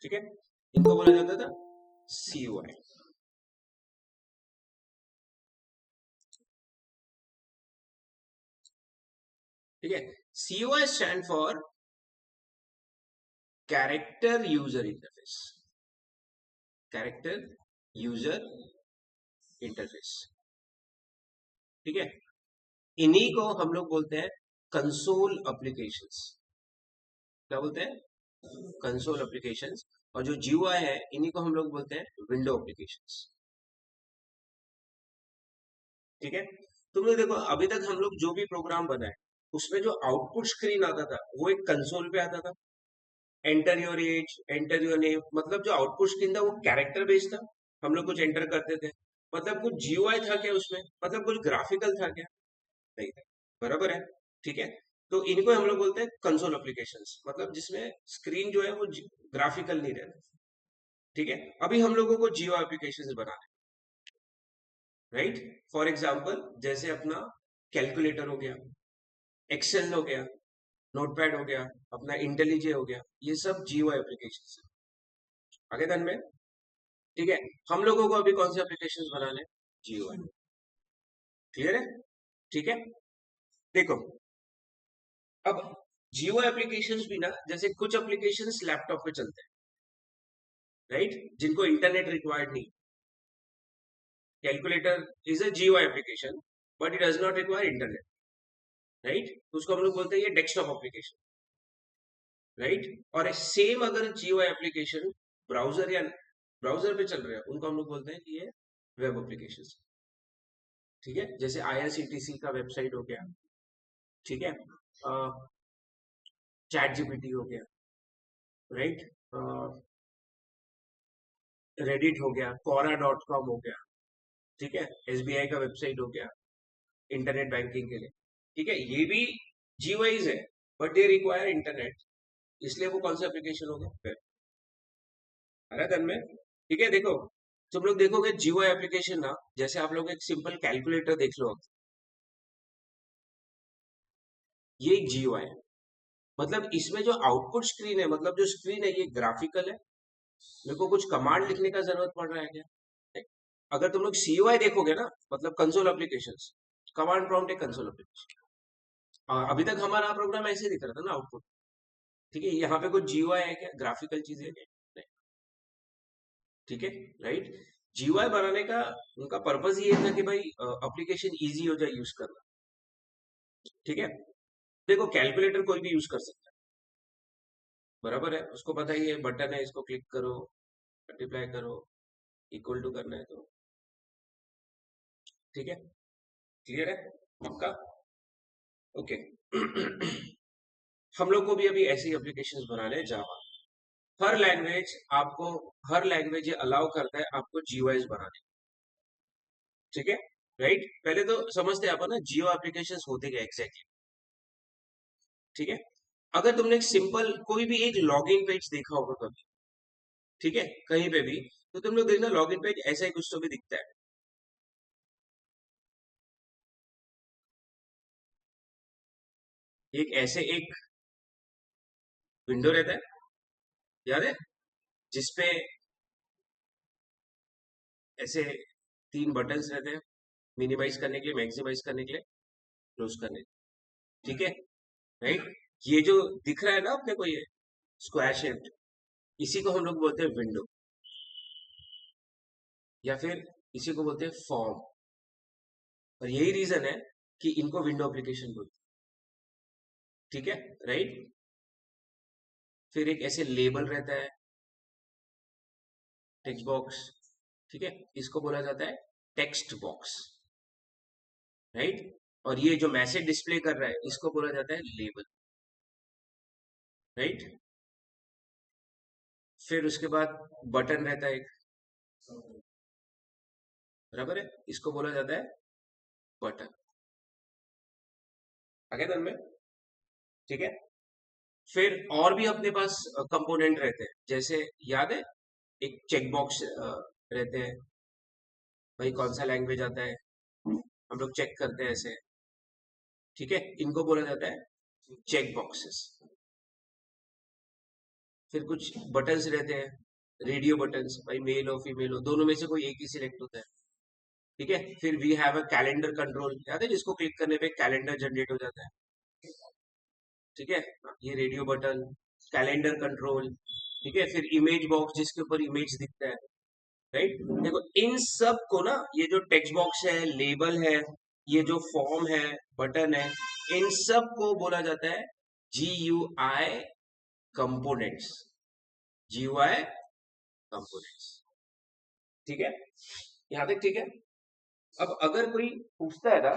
ठीक है, इनको बोला जाता था CUI। ठीक है, CUI stand for character user interface. Character user interface. ठीक है, इन्हीं को हम लोग बोलते हैं कंसोल एप्लीकेशंस। क्या बोलते हैं? Console applications. और जो GUI है इन्हीं को हम लोग बोलते हैं विंडो एप्लीकेशंस। ठीक है, तुम लोग देखो अभी तक हम लोग जो भी प्रोग्राम बनाए उसमें जो आउटपुट स्क्रीन आता था वो एक कंसोल पे आता था। Enter your age, enter your name, मतलब जो आउटपुट स्क्रीन था वो कैरेक्टर बेस्ड था। हम लोग कुछ एंटर करते थे, मतलब कुछ GUI था क्या उसमें, मतलब कुछ ग्राफिकल था क्या? नहीं था। बराबर है। ठीक है, तो इनको हम लोग बोलते हैं कंसोल एप्लीकेशंस, मतलब जिसमें स्क्रीन जो है वो ग्राफिकल नहीं रहता। ठीक है, अभी हम लोगों को GUI एप्लीकेशंस बनाने, राइट। फॉर एग्जांपल जैसे अपना कैलकुलेटर हो गया, एक्सेल हो गया, नोटपैड हो गया, अपना इंटेलिजे हो गया, ये सब GUI एप्लीकेशंस है। आगे धन में। ठीक है, हम लोगों को अभी कौन से एप्लीकेशंस बनाने हैं? GUI। क्लियर है? ठीक है, देखो अब GUI एप्लीकेशंस भी ना, जैसे कुछ एप्लीकेशंस लैपटॉप पे चलते हैं, राइट, जिनको इंटरनेट रिक्वायर्ड नहीं। Calculator is a GUI application but it does not require internet, right, तो उसको हम लोग बोलते हैं ये डेस्कटॉप एप्लीकेशन, राइट। और सेम अगर GUI एप्लीकेशन ब्राउजर या ब्राउजर पे चल रहे हैं उनको हम लोग बोलते हैं कि ये वेब एप्लीकेशन। ठीक है, जैसे IRCTC का वेबसाइट हो गया, ठीक है, चैट GPT हो गया, राइट, रेडिट हो गया, quora.com हो गया, ठीक है, SBI का वेबसाइट हो गया इंटरनेट बैंकिंग के लिए। ठीक है, ये भी GUIs है बट दे रिक्वायर इंटरनेट, इसलिए वो कौन सा एप्लीकेशन होगा? वेब। है ना ध्यान में? ठीक है, देखो तुम लोग देखोगे GUI एप्लीकेशन ना, जैसे आप लोग एक सिंपल कैलकुलेटर देख लो, ये एक GUI है। मतलब इसमें जो आउटपुट स्क्रीन है, मतलब जो स्क्रीन है ये ग्राफिकल है। मेरे को कुछ कमांड लिखने का जरूरत पड़ रहा है क्या? अगर तुम लोग CUI देखोगे ना, मतलब कंसोल एप्लीकेशंस, कमांड प्रॉम्प्ट एक कंसोल एप्लीकेशन। अभी तक हमारा प्रोग्राम ऐसे दिख रहा था ना आउटपुट। ठीक है, यहाँ पे कुछ GUI है क्या? ग्राफिकल चीजें है क्या? नहीं। ठीक है, राइट। GUI बनाने का उनका पर्पज ये था कि भाई एप्लीकेशन इजी हो जाए यूज करना। ठीक है, देखो कैलकुलेटर कोई भी यूज कर सकता है, बराबर है, उसको पता ही है बटन है, इसको क्लिक करो, मल्टीप्लाई करो, इक्वल टू करना है तो। ठीक है, क्लियर है? पक्का? ओके। हम लोग को भी अभी ऐसी एप्लीकेशंस बनाने हैं जावा। हर लैंग्वेज आपको, हर लैंग्वेज ये अलाउ करता है आपको GUIs बनाने। ठीक है, राइट। पहले तो समझते हैं आप ना जियो एप्लीकेशंस होते क्या एग्जैक्टली। ठीक है, अगर तुमने एक सिंपल कोई भी एक लॉगिन पेज देखा होगा कभी, ठीक है, कहीं पे भी, तो तुम लोग देखना लॉगिन पेज ऐसा ही कुछ तो भी दिखता है। एक ऐसे एक विंडो रहता है, याद है, जिसपे ऐसे तीन बटन्स रहते हैं, मिनिमाइज करने के लिए, मैक्सिमाइज करने के लिए, क्लोज करने के लिए। ठीक है, राइट। ये जो दिख रहा है ना अपने को, ये स्क्वायर शेप्ड, इसी को हम लोग बोलते हैं विंडो, या फिर इसी को बोलते हैं फॉर्म। और यही रीजन है कि इनको विंडो एप्लीकेशन बोलते हैं। ठीक है, राइट। फिर एक ऐसे लेबल रहता है, टेक्स्ट बॉक्स, ठीक है, इसको बोला जाता है टेक्स्ट बॉक्स, राइट। और ये जो मैसेज डिस्प्ले कर रहा है इसको बोला जाता है लेबल, राइट। फिर उसके बाद बटन रहता है एक, बराबर है, इसको बोला जाता है बटन। आगे दन में। ठीक है, फिर और भी अपने पास कंपोनेंट रहते हैं, जैसे याद है एक चेक बॉक्स रहते हैं, भाई कौन सा लैंग्वेज आता है, हम लोग चेक करते हैं ऐसे। ठीक है, इनको बोला जाता है चेक बॉक्सेस। फिर कुछ बटन्स रहते हैं, रेडियो बटन्स, भाई मेल हो फीमेल हो दोनों में से कोई एक ही सिलेक्ट होता है। ठीक है, फिर we have a calendar control, याद है जिसको क्लिक करने पे कैलेंडर जनरेट हो जाता है। ठीक है, ये रेडियो बटन, कैलेंडर कंट्रोल। ठीक है, फिर इमेज बॉक्स जिसके ऊपर इमेज दिखता है। राइट, देखो इन सब को ना, ये जो टेक्स्ट बॉक्स है, लेबल है, ये जो फॉर्म है, बटन है, इन सब को बोला जाता है GUI कंपोनेंट्स। GUI components. ठीक है, यहां तक ठीक है। अब अगर कोई पूछता है ना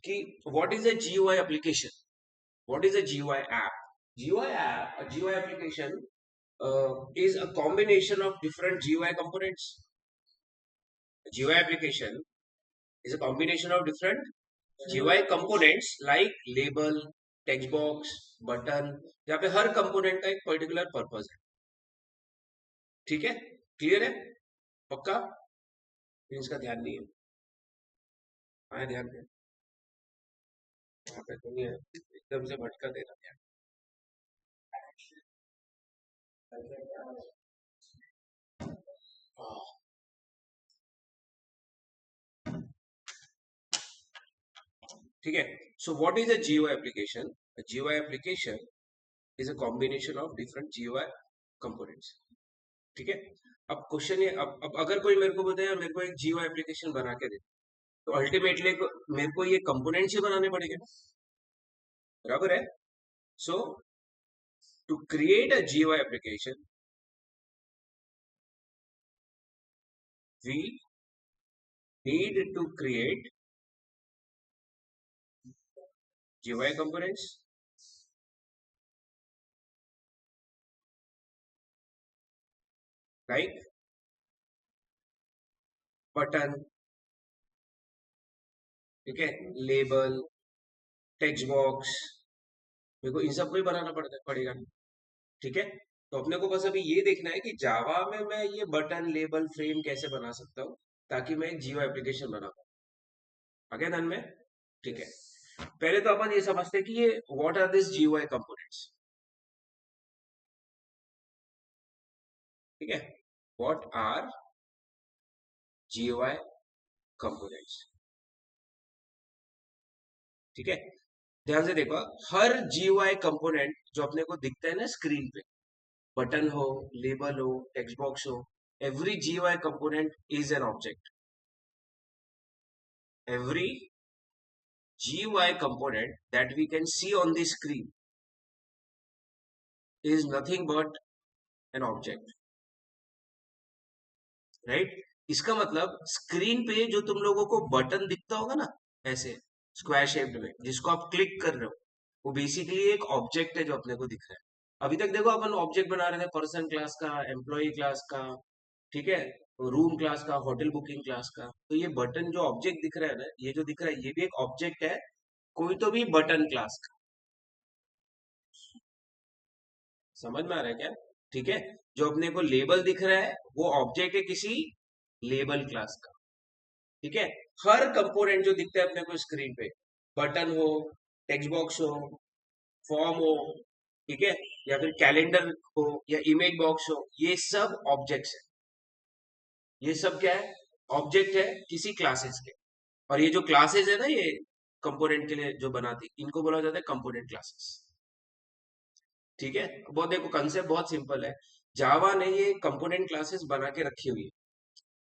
कि what is a GUI application, what is a GUI app? GUI app, a GUI application is a combination of different GUI components. A GUI application is a combination of different GUI components like label, text box, button, जहाँ पे हर component का एक particular purpose है। ठीक है, clear है, पक्का? इसका ध्यान नहीं है, आया ध्यान है, यहाँ पे तो नहीं है, एकदम से भटका दे रहा है। ठीक है, so what is a GUI application? A GUI application is a combination of different GUI components. ठीक है, अब क्वेश्चन ये, अब अगर कोई मेरे को बताया मेरे को एक GUI एप्लीकेशन बना के दे, तो अल्टीमेटली मेरे को ये कंपोनेंट्स ही बनाने पड़ेंगे ना, बराबर है? So to create a GUI application we need to create GUI components like button, ठीक है, लेबल, टेक्स्ट बॉक्स, मेरे को इन सब को ही बनाना पड़ेगा। ठीक है, तो अपने को बस अभी ये देखना है कि जावा में मैं ये बटन, लेबल, फ्रेम कैसे बना सकता हूँ ताकि मैं एक GUI एप्लीकेशन बना पाऊँ। आगे ध्यान में, ठीक है। पहले तो अपन ये समझते हैं कि ये what are this GUI components. ठीक है, व्हाट आर GUI कंपोनेंट्स। ठीक है, ध्यान से देखो, हर GUI कंपोनेंट जो अपने को दिखता है ना स्क्रीन पे, बटन हो, लेबल हो, टेक्स्ट बॉक्स हो, every GUI component is an object. Every GUI component that we can see on the screen is nothing but an object, right? इसका मतलब स्क्रीन पे जो तुम लोगों को बटन दिखता होगा ना, ऐसे स्क्वायर शेप्ड में जिसको आप क्लिक कर रहे हो, वो बेसिकली एक ऑब्जेक्ट है जो अपने को दिख रहा है। अभी तक देखो अपन ऑब्जेक्ट बना रहे थे पर्सन क्लास का, एम्प्लॉय क्लास का, ठीक है, रूम क्लास का, होटल बुकिंग क्लास का। तो ये बटन जो ऑब्जेक्ट दिख रहा है ना, ये जो दिख रहा है ये भी एक ऑब्जेक्ट है, कोई तो भी बटन क्लास का। समझ में आ रहा है क्या? ठीक है, जो अपने को लेबल दिख रहा है वो ऑब्जेक्ट है किसी लेबल क्लास का। ठीक है, हर कंपोनेंट जो दिखता है अपने को स्क्रीन पे, बटन हो, टेक्स्ट बॉक्स हो, फॉर्म हो, ठीक है, या फिर कैलेंडर हो या इमेज बॉक्स हो, ये सब ऑब्जेक्ट्स है। ये सब क्या है? ऑब्जेक्ट है किसी क्लासेस के। और ये जो क्लासेस है ना, ये कंपोनेंट के लिए जो बनाती, इनको बोला जाता है कंपोनेंट क्लासेस। ठीक है, बहुत देखो कंसेप्ट बहुत सिंपल है। जावा ने ये कंपोनेंट क्लासेस बना के रखी हुई है।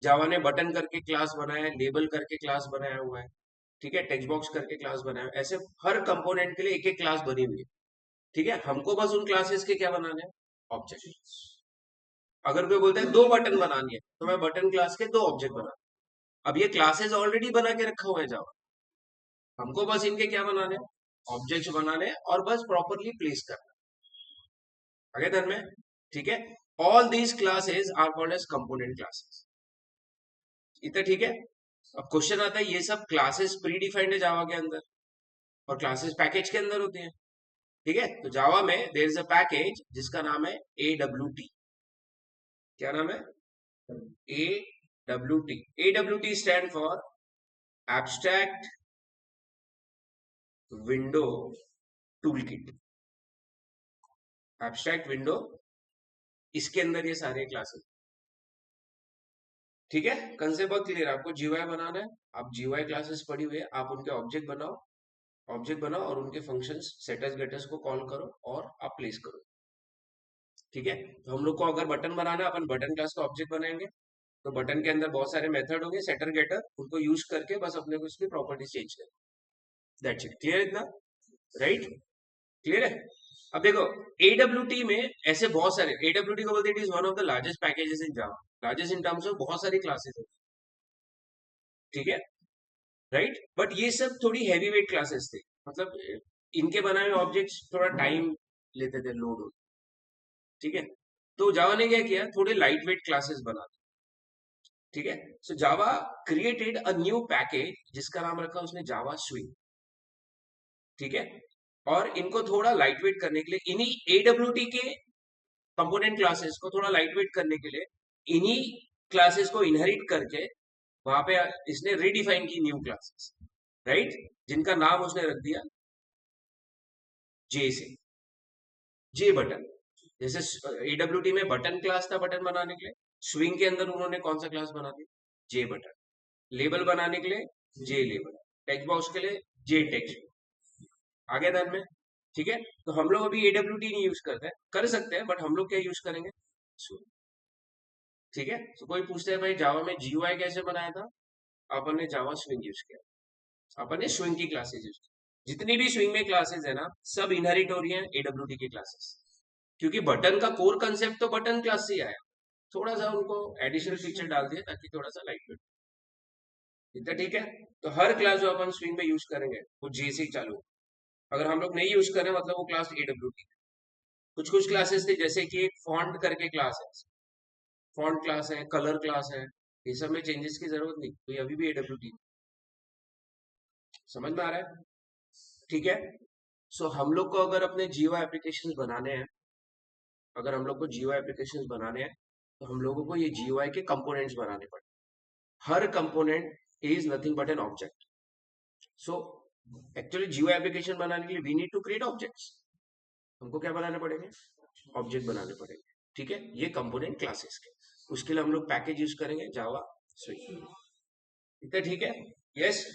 जावा ने बटन करके क्लास बनाया है, लेबल करके क्लास बनाया हुआ है, ठीक है, टेक्स्ट बॉक्स करके क्लास बनाया है, ऐसे हर कंपोनेंट के लिए एक एक क्लास बनी हुई है। ठीक है, हमको बस उन क्लासेस के क्या बनाने हैं? ऑब्जेक्ट। अगर कोई बोलता है दो बटन बनानी है, तो मैं बटन क्लास के दो ऑब्जेक्ट बना, अब ये क्लासेस ऑलरेडी बना के रखा हुआ है जावा, हमको बस इनके क्या बनाने हैं? ऑब्जेक्ट बनाने हैं, और बस प्रॉपरली प्लेस करना। आगे ध्यान में, ठीक है, all these classes are called as component classes. इतना ठीक है। अब क्वेश्चन आता है, ये सब क्लासेस प्री डिफाइंड है जावा के अंदर, और क्लासेस पैकेज के अंदर होती है। ठीक है, तो जावा में देयर इज अ पैकेज जिसका नाम है AWT। क्या नाम है? AWT। AWT stand for abstract window tool kit, abstract window, इसके अंदर ये सारे क्लासेस। ठीक है, कंसेप्ट बहुत क्लियर है। आपको जीयूआई बनाना है, आप जीयूआई क्लासेस पढ़ी हुई है, आप उनके ऑब्जेक्ट बनाओ, ऑब्जेक्ट बनाओ और उनके फंक्शंस सेटर्स गेटर्स को कॉल करो और आप प्लेस करो। ठीक है, तो हम लोग को अगर बटन बनाना है, अपन बटन क्लास का ऑब्जेक्ट बनाएंगे, तो बटन के अंदर बहुत सारे मेथड होंगे, सेटर गेटर, उनको यूज करके बस अपने को इसकी प्रॉपर्टीज चेंज करनी। दैट्स इट, क्लियर इतना, राइट? क्लियर है? अब देखो, AWT में ऐसे बहुत सारे, AWT को बोलते हैं it is one of the largest packages in Java, largest in terms of बहुत सारी क्लासेस है। ठीक है, राइट? बट ये सब थोड़ी हैवी वेट क्लासेस थे, मतलब इनके बनाए हुए ऑब्जेक्ट्स थोड़ा टाइम लेते थे लोड होते। ठीक है, तो जावा ने क्या किया, थोड़े लाइट वेट क्लासेस बना दिए। ठीक है, सो जावा क्रिएटेड अ न्यू पैकेज जिसका नाम रखा उसने जावा स्विंग। ठीक है, और इनको थोड़ा लाइट वेट करने के लिए इन्हीं AWT के कंपोनेंट क्लासेस को थोड़ा लाइट वेट करने के लिए इन्हीं क्लासेस को इनहेरिट करके वहां पे इसने रीडिफाइन की न्यू क्लासेस, राइट? जिनका नाम उसने रख दिया जे से, जे बटन। जैसे AWT में बटन क्लास था बटन बनाने के लिए, स्विंग के अंदर उन्होंने कौन सा क्लास बना दिया, जे बटन। लेबल बनाने के लिए जे लेबल, टेक्स्ट बॉक्स के लिए जे टेक्स्ट, आगे ध्यान में। ठीक है, तो हम लोग अभी AWT नहीं यूज करते हैं, कर सकते हैं बट हम लोग क्या यूज करेंगे, Swing। ठीक है, तो कोई पूछते हैं भाई जावा में GUI कैसे बनाया था, अपन ने जावा स्विंग यूज किया, अपन ने स्विंग की क्लासेस यूज की। जितनी भी स्विंग में क्लासेस है ना, सब इनहेरिट हो रही है AWT की क्लासेस, क्योंकि बटन का कोर कंसेप्ट तो बटन क्लास से ही आया, थोड़ा सा उनको एडिशनल फीचर डाल दिया ताकि थोड़ा सा लाइट वेट। इतना ठीक है, तो हर क्लास जो अपन स्विंग में यूज करेंगे वो जे से ही चालू होगा। अगर हम लोग नहीं यूज करें मतलब वो क्लास AWT। कुछ कुछ क्लासेस थे जैसे कि एक फॉन्ट करके क्लास है, फॉन्ट क्लास है, कलर क्लास है, ये सब में चेंजेस की जरूरत नहीं, तो ये अभी भी AWT। समझ में आ रहा है? ठीक है, सो हम लोग को अगर अपने जियो एप्लीकेशंस बनाने हैं, अगर हम लोग को जियो एप्लीकेशंस बनाने हैं, तो हम लोगों को ये GUI के कंपोनेंट्स बनाने पड़े। हर component is nothing but an object. So actually GUI application बनाने के लिए we need to create objects. हमको क्या बनाने पड़ेंगे, ऑब्जेक्ट बनाने पड़ेंगे। ठीक है, ये कंपोनेंट क्लासेस के, उसके लिए हम लोग पैकेज यूज करेंगे जावा स्विंग। इतना ठीक है? यस।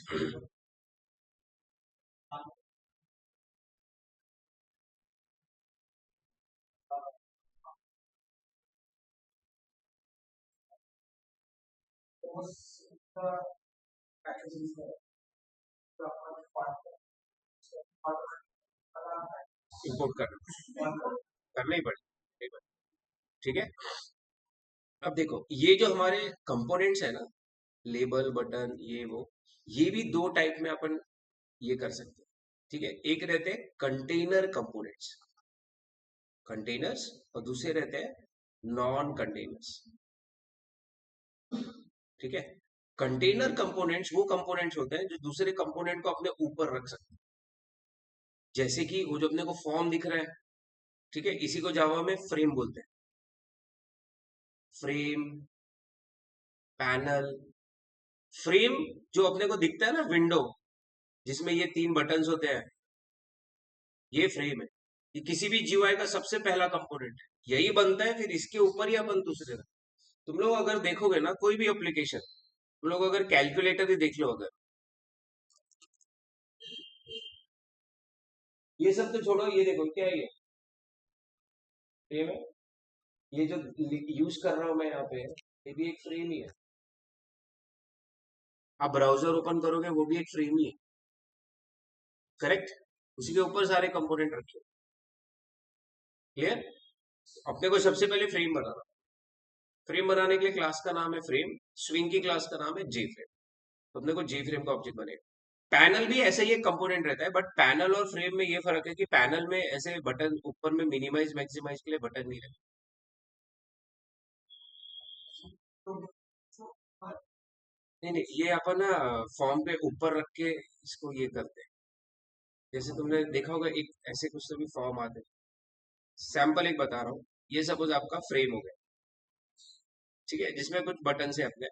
इंपोर्ट करना ही पड़ेगा। ठीक है, अब देखो ये जो हमारे कंपोनेंट्स है ना, लेबल बटन ये वो, ये भी दो टाइप में अपन ये कर सकते हैं। ठीक है, एक रहते हैं कंटेनर कंपोनेंट्स, कंटेनर्स, और दूसरे रहते हैं नॉन कंटेनर्स। ठीक है, कंटेनर कंपोनेंट्स वो कंपोनेंट्स होते हैं जो दूसरे कंपोनेंट को अपने ऊपर रख सकते हैं, जैसे कि वो जो अपने को फॉर्म दिख रहा है। ठीक है, इसी को जावा में फ्रेम बोलते हैं, फ्रेम, पैनल। फ्रेम जो अपने को दिखता है ना, विंडो जिसमें ये तीन बटन्स होते हैं, ये फ्रेम है। ये किसी भी जीयूआई का सबसे पहला कंपोनेंट है, यही बनता है, फिर इसके ऊपर ही अपन दूसरे। तुम लोग अगर देखोगे ना कोई भी एप्लीकेशन, तुम लोग अगर कैलकुलेटर ही देख लो, अगर ये सब तो छोड़ो, ये देखो क्या है, ये फ्रेम है। ये जो यूज कर रहा हूं मैं यहाँ पे, ये भी एक फ्रेम ही है। आप ब्राउजर ओपन करोगे वो भी एक फ्रेम ही है, करेक्ट? उसी के ऊपर सारे कंपोनेंट रखे। क्लियर? अपने को सबसे पहले फ्रेम बनाना, फ्रेम बनाने के लिए क्लास का नाम है फ्रेम, स्विंग की क्लास का नाम है जे फ्रेम, तो अपने को जे फ्रेम का ऑब्जेक्ट बनेगा। पैनल भी ऐसे ही एक कंपोनेंट रहता है, बट पैनल और फ्रेम में ये फर्क है कि पैनल में ऐसे बटन ऊपर में मिनिमाइज मैक्सिमाइज के लिए बटन नहीं रहते। नहीं नहीं, ये अपन ना फॉर्म पे ऊपर रख के इसको ये करते हैं। जैसे तुमने देखा होगा एक ऐसे कुछ तो भी फॉर्म आते हैं, सैंपल एक बता रहा हूँ। ये सपोज आपका फ्रेम हो गया, ठीक है, जिसमें कुछ बटन से अपने।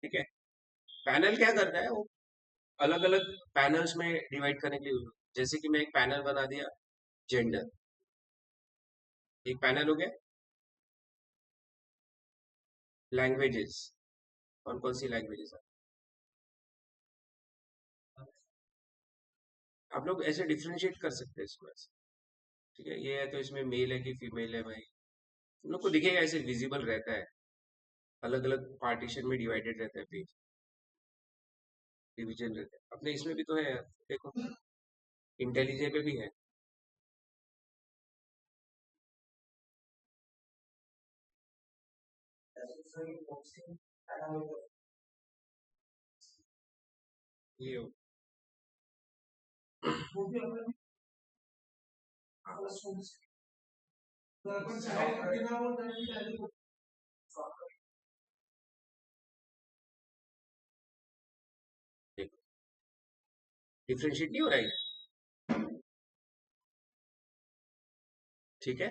ठीक है, पैनल क्या करता है, वो अलग अलग पैनल्स में डिवाइड करने के लिए जैसे कि मैं एक पैनल बना दिया, जेंडर, एक पैनल हो गया। लैंग्वेजेस, कौन कौन सी लैंग्वेजेस है? आप लोग ऐसे डिफ्रेंशिएट कर सकते हैं इसको ऐसे, ठीक है, ये है तो इसमें मेल है कि फीमेल है भाई, तुम लोग को दिखेगा ऐसे, विजिबल रहता है, अलग अलग पार्टीशन में डिवाइडेड रहता है पेज, डिवीजन रहता है। अपने इसमें भी तो है यार, देखो, इंटेलिजे पे भी है। ये हो। देखो, डिफ्रेंशिएट नहीं हो रहा है, ठीक है।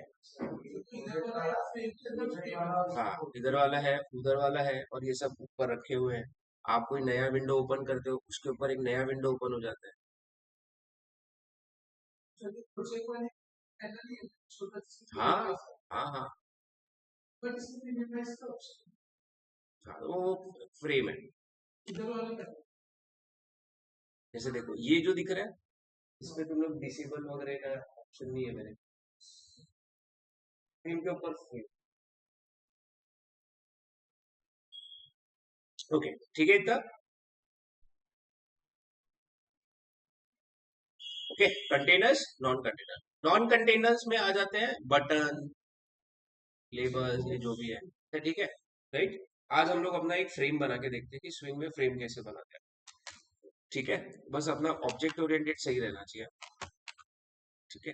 हाँ, इधर वाला है, उधर वाला है, और ये सब ऊपर रखे हुए हैं। आप कोई नया विंडो ओपन करते हो, उसके ऊपर एक नया विंडो ओपन हो जाता है। हाँ हाँ हाँ। हाँ, वो फ्रेम है। जैसे देखो, ये जो दिख रहा है, इसमें तुम लोग डिसेबल वगैरह का ऑप्शन नहीं है मेरे, फ्रेम के ऊपर फ्रेम। ओके, ठीक है इतना। Okay, containers, non container, non containers में आ जाते हैं बटन, लेबल्स, ये जो भी है, तो ठीक है, राइट। आज हम लोग अपना एक फ्रेम बना के देखते हैं कि स्विंग में फ्रेम कैसे बनाते हैं, ठीक है। बस अपना ऑब्जेक्ट ओरिएंटेड सही रहना चाहिए, ठीक है।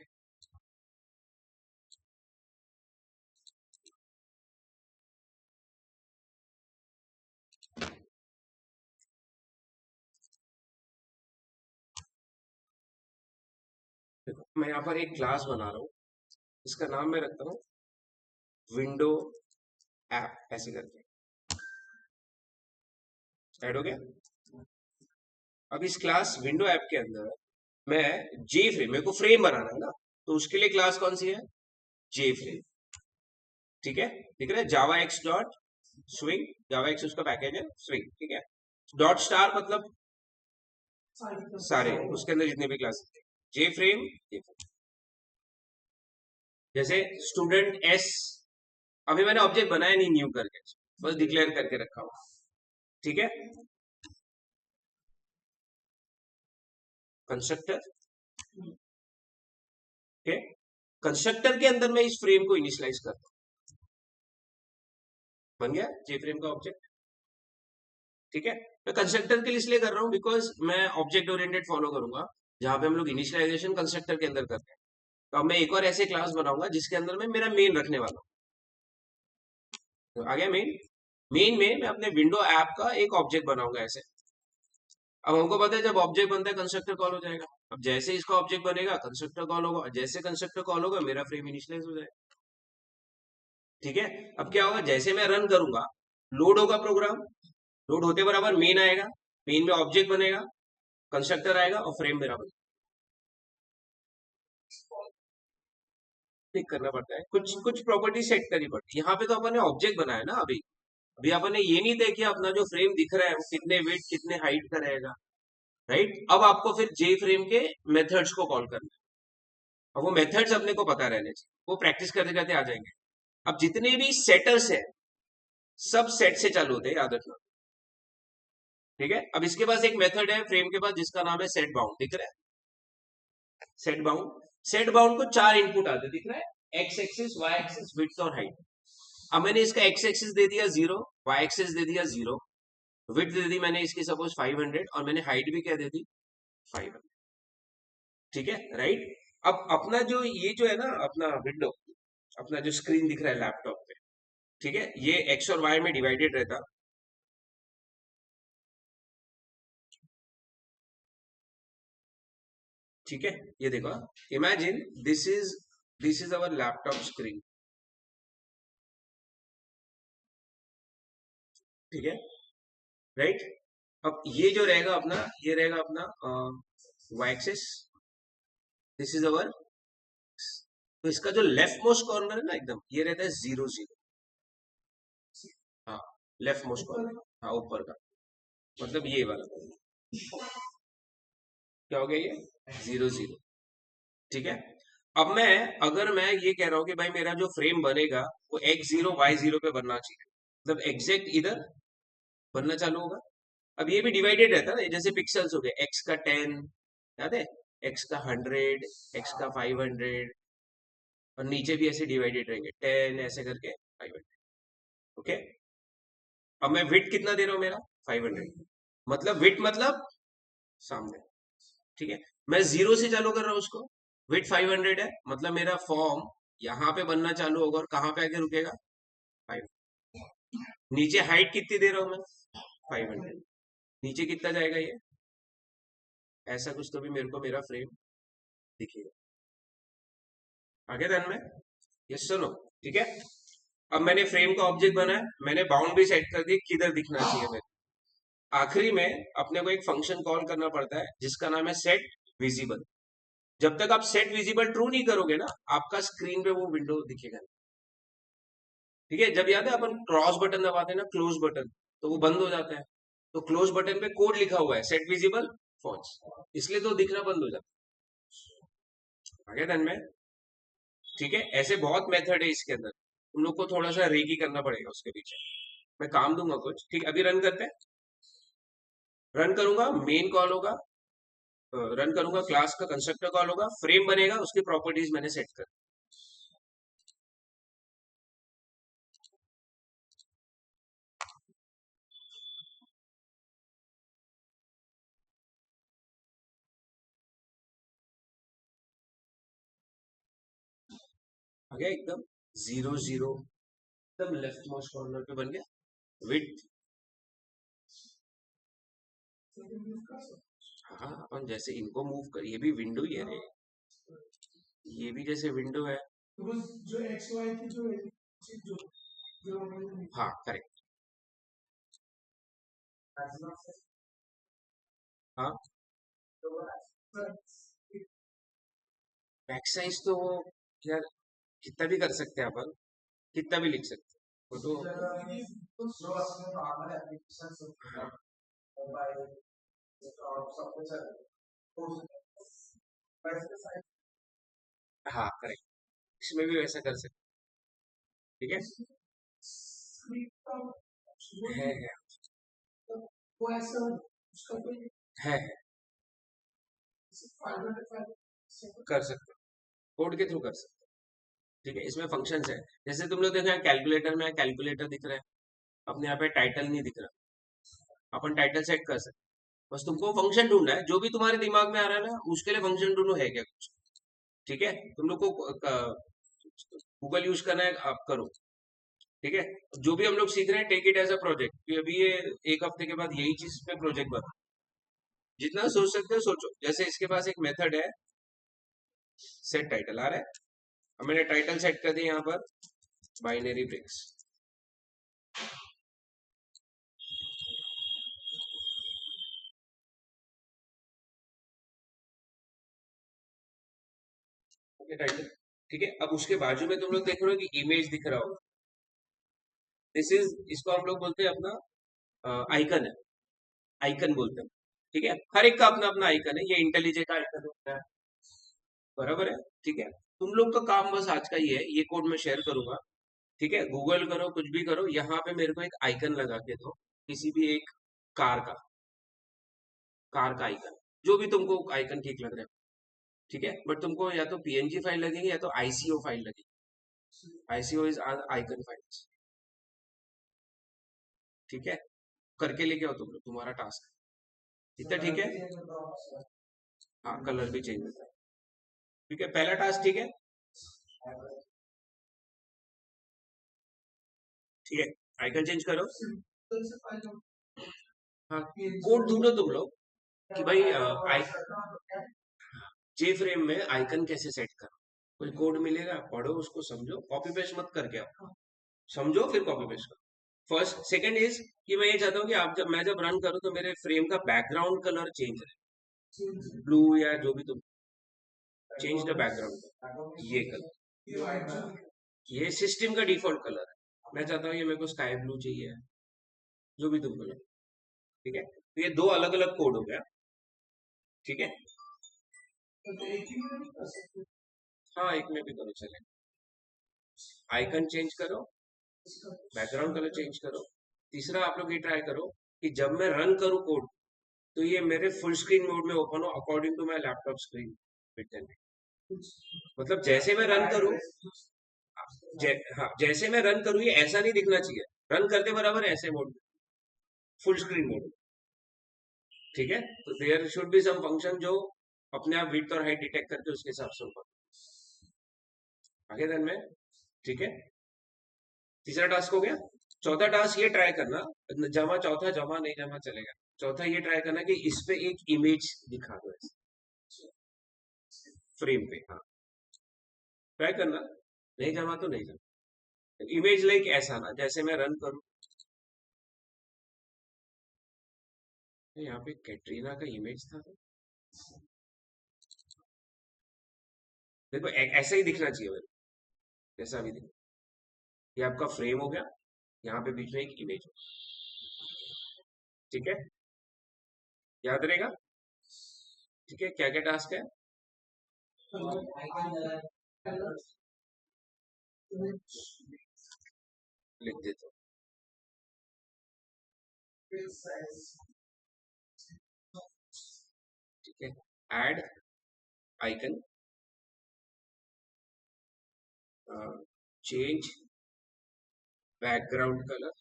देखो, मैं यहाँ पर एक क्लास बना रहा हूँ, इसका नाम मैं रखता हूँ विंडो ऐप, ऐसे करके ऐड हो गया। अब इस क्लास विंडो ऐप के अंदर मैं जे फ्रेम, मेरे को फ्रेम बनाना है ना, तो उसके लिए क्लास कौन सी है? जे फ्रेम, ठीक है। दिख रहा है, जावा एक्स डॉट स्विंग, जावा एक्स उसका पैकेज है, स्विंग, ठीक है। डॉट स्टार मतलब सारे, उसके अंदर जितने भी क्लासेस थे, जे फ्रेम। जैसे स्टूडेंट एस, अभी मैंने ऑब्जेक्ट बनाया नहीं न्यू करके, बस डिक्लेयर करके रखा हुआ, ठीक है। कंस्ट्रक्टर, ठीक है, कंस्ट्रक्टर के अंदर मैं इस फ्रेम को इनिशियलाइज करता हूँ, बन गया जे फ्रेम का ऑब्जेक्ट, ठीक है। मैं कंस्ट्रक्टर के लिए इसलिए कर रहा हूँ बिकॉज मैं ऑब्जेक्ट ओरिएंटेड फॉलो करूंगा, जहां पे हम लोग इनिशियलाइजेशन कंस्ट्रक्टर के अंदर करते हैं। तो अब मैं एक और ऐसे क्लास बनाऊंगा जिसके अंदर मैं मेरा मेन रखने वाला हूँ, तो आ गया मेन। मेन में मैं अपने विंडो ऐप का एक ऑब्जेक्ट बनाऊंगा ऐसे। अब हमको पता है जब ऑब्जेक्ट बनता है कंस्ट्रक्टर कॉल हो जाएगा, अब जैसे इसका ऑब्जेक्ट बनेगा कंस्ट्रक्टर कॉल होगा, जैसे कंस्ट्रक्टर कॉल होगा मेरा फ्रेम इनिशियलाइज हो जाएगा, ठीक है। अब क्या होगा, जैसे मैं रन करूंगा, लोड होगा प्रोग्राम, लोड होते बराबर मेन आएगा, मेन में ऑब्जेक्ट बनेगा, कंस्ट्रक्टर आएगा और फ्रेम मेरा बनेगा। ठीक करना पड़ता है, कुछ कुछ प्रॉपर्टी सेट करनी पड़ती है। यहाँ पे तो अपन ने ऑब्जेक्ट बनाया ना अभी, अभी अपन ने ये नहीं देखा अपना जो फ्रेम दिख रहा है वो कितने वेट कितने हाइट का रहेगा, राइट। अब आपको फिर जे फ्रेम के मेथड्स को कॉल करना है, अब वो मेथड्स अपने को पता रहने चाहिए, वो प्रैक्टिस करते करते आ जाएंगे। अब जितने भी सेटर्स है, सब सेट से चालू होते हैं, याद रखना, ठीक है। अब इसके पास एक मेथड है फ्रेम के पास जिसका नाम है सेट बाउंड, दिख रहा है, सेट बाउंड। सेट बाउंड को चार इनपुट आते दिख रहा है, X axis, Y axis, width और हाइट। अब मैंने इसका एक्स एक्सिस दे दिया 0, वाई एक्सिस दे दिया 0, विड्थ दे दी मैंने इसकी सपोज 500, और मैंने हाइट भी क्या दे दी, 500, ठीक है, राइट। अब अपना जो ये जो है ना अपना विंडो, अपना जो स्क्रीन दिख रहा है लैपटॉप पे, ठीक है, ये एक्स और वाई में डिवाइडेड रहता, ठीक है। ये देखो, imagine this is our laptop screen, ठीक है, राइट। अब ये जो रहेगा अपना, ये रहेगा अपना Y axis, this is our, तो इसका जो लेफ्ट मोस्ट कॉर्नर है ना एकदम, ये रहता है 0 0। हाँ, लेफ्ट मोस्ट कॉर्नर, हाँ ऊपर का, मतलब ये वाला क्या हो गया, ये 0 0। ठीक है। अब मैं, अगर मैं ये कह रहा हूँ कि भाई मेरा जो फ्रेम बनेगा वो X0 Y0 पे बनना चाहिए, मतलब एग्जैक्ट इधर बनना चालू होगा। अब ये भी डिवाइडेड रहता है ना, जैसे पिक्सल्स हो गए, एक्स का 10, याद है, एक्स का 100, एक्स का 500, और नीचे भी ऐसे डिवाइडेड रहेंगे 10 ऐसे करके 500। ओके। अब मैं विड्थ कितना दे रहा हूँ मेरा, 500, मतलब विड्थ मतलब सामने। ठीक है, मैं 0 से चालू कर रहा हूँ उसको, विड्थ 500 है, मतलब मेरा फॉर्म यहाँ पे बनना चालू होगा और कहाँ पे आके रुकेगा, 5। नीचे हाइट कितनी दे रहा हूँ मैं, 500, नीचे कितना जाएगा ये, ऐसा कुछ तो भी मेरे को मेरा फ्रेम दिखेगा। आगे ध्यान में, ये सुनो। ठीक है, अब मैंने फ्रेम का ऑब्जेक्ट बनाया, मैंने बाउंड भी सेट कर दी किधर दिखना चाहिए मेरे। आखिरी में अपने को एक फंक्शन कॉल करना पड़ता है जिसका नाम है सेट विजिबल। जब तक आप सेट विजिबल ट्रू नहीं करोगे ना, आपका स्क्रीन पे वो विंडो दिखेगा नहीं। ठीक है, जब याद है अपन क्रॉस बटन दबाते हैं ना, क्लोज बटन, तो वो बंद हो जाता है। तो क्लोज बटन पे कोड लिखा हुआ है सेट विजिबल फॉल्स, इसलिए तो दिखना बंद हो जाता है। आगे ध्यान में। ठीक है, ऐसे बहुत मेथड है इसके अंदर, तुम लोग को थोड़ा सा रेकी करना पड़ेगा उसके पीछे। मैं काम दूंगा कुछ, ठीक, अभी रन करते हैं। रन करूंगा, मेन कॉल होगा, रन करूंगा, क्लास का कंस्ट्रक्टर कॉल होगा, फ्रेम बनेगा, उसकी प्रॉपर्टीज मैंने सेट कर। आ गया एकदम 0 0, एकदम लेफ्ट मोस्ट कॉर्नर पे बन गया। विड्थ, हाँ अपन जैसे इनको मूव कर, ये भी विंडो ही है रे, ये भी जैसे विंडो है। जो एक्स वाई की जो हाँ करेक्ट। हाँ, बैक साइज तो यार कितना भी कर सकते हैं अपन, कितना भी लिख सकते हैं वो तो। हाँ, हाँ करेक्ट, इसमें भी वैसा कर सकते हैं। ठीक है, है कर सकते हैं, कोड के थ्रू कर सकते हैं। ठीक है, इसमें फंक्शंस है, जैसे तुम लोग देखो यहाँ कैलकुलेटर में कैलकुलेटर दिख रहा है, अपने यहाँ पे टाइटल नहीं दिख रहा, अपन टाइटल सेट कर सकते हैं। बस तुमको फंक्शन ढूंढना है, जो भी तुम्हारे दिमाग में आ रहा है ना उसके लिए फंक्शन ढूंढो, है क्या कुछ। ठीक है, तुम लोग को गूगल यूज करना है, आप करो। ठीक है, जो भी हम लोग सीख रहे हैं take it as a project, कि अभी ये एक हफ्ते के बाद यही चीज पे प्रोजेक्ट बना, जितना सोच सकते हो सोचो। जैसे इसके पास एक मेथड है, सेट टाइटल आ रहा है, अब मैंने टाइटल सेट कर दिया यहाँ पर बाइनरी ब्रेक्स। ओके टाइटल, ठीक है। अब उसके बाजू में तुम लोग देख रहे हो कि इमेज दिख रहा हो, दिस इज, इसको हम लोग बोलते हैं अपना आइकन है, आइकन बोलते हैं। ठीक है, हर एक का अपना अपना आइकन है, ये इंटेलिजे का आइकन होता है, बराबर है। ठीक है, तुम लोग का काम बस आज का ये है, ये कोड मैं शेयर करूंगा। ठीक है, गूगल करो कुछ भी करो, यहाँ पे मेरे को एक आइकन लगा के दो, किसी भी एक कार का, कार का आइकन, जो भी तुमको आइकन ठीक लग रहा है। ठीक है, बट तुमको या तो पीएनजी फाइल लगेगी या तो आईसीओ फाइल लगेगी, आईसीओ इज आइकन फाइल्स। ठीक है, करके लेके आओ तुम लोग, तुम्हारा टास्क, इतना ठीक है। हाँ कलर भी चेंज होता है। ठीक है, पहला टास्क, ठीक है। ठीक है, आइकन चेंज करो। हाँ, कोड ढूंढो तुम लोग कि भाई आई जे फ्रेम में आइकन कैसे सेट करो, कोई कोड मिलेगा, पढ़ो उसको, समझो, कॉपी पेस्ट मत करके आओ, समझो फिर कॉपी पेस्ट करो। फर्स्ट सेकंड इज कि मैं ये चाहता हूँ कि आप जब, मैं जब रन करूँ तो मेरे फ्रेम का बैकग्राउंड कलर चेंज रहे, ब्लू या जो भी तुम, चेंज द बैकग्राउंड, ये कलर, ये सिस्टम का डिफॉल्ट कलर है। मैं चाहता हूँ ये मेरे को स्काई ब्लू चाहिए, जो भी तुम कलर, ठीक है। तो ये दो अलग अलग कोड हो गया, ठीक है। हाँ, एक में भी करो चले। आइकन चेंज करो, बैकग्राउंड कलर चेंज करो। तीसरा आप लोग ये ट्राई करो कि जब मैं रन करूँ कोड, तो ये मेरे फुल स्क्रीन मोड में ओपन हो according to my laptop screen. मतलब जैसे मैं रन करूँ, हाँ, जैसे मैं रन करूँ ये ऐसा नहीं दिखना चाहिए, रन करते बराबर ऐसे मोड, फुल स्क्रीन मोड, ठीक है। तो there should be some function जो अपने आप विड्थ और हाइट डिटेक्ट करके उसके हिसाब से ऊपर आगे देन में, ठीक है। तीसरा टास्क हो गया। चौथा टास्क ये ट्राई करना, जमा चौथा जमा नहीं जमा चलेगा, चौथा ये ट्राई करना कि इस पे एक इमेज दिखा दो फ्रेम पे। हाँ, ट्राई करना, नहीं जमा तो नहीं जमा, इमेज लाइक ऐसा ना, जैसे मैं रन करूं, यहाँ पे कैटरीना का इमेज था, देखो ऐसा ही दिखना चाहिए मेरे, जैसा भी दिख, ये आपका फ्रेम हो गया, यहाँ पे बीच में एक इमेज, ठीक है, याद रहेगा, ठीक है। क्या क्या टास्क है, लिख देता हूँ, ठीक है। Add icon, change background colour,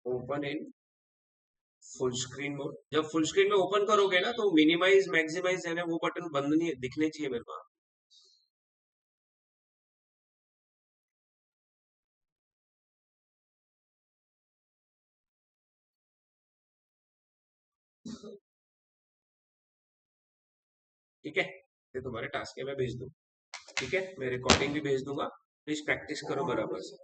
open in full screen mode. जब फुल स्क्रीन में ओपन करोगे ना, तो मिनिमाइज मैक्सिमाइज है ना, वो बटन बंद नहीं दिखने चाहिए मेरे को। ठीक है, ये तुम्हारे टास्क है, मैं भेज दूँ, ठीक है। मैं रिकॉर्डिंग भी भेज दूंगा, प्लीज प्रैक्टिस करो बराबर से।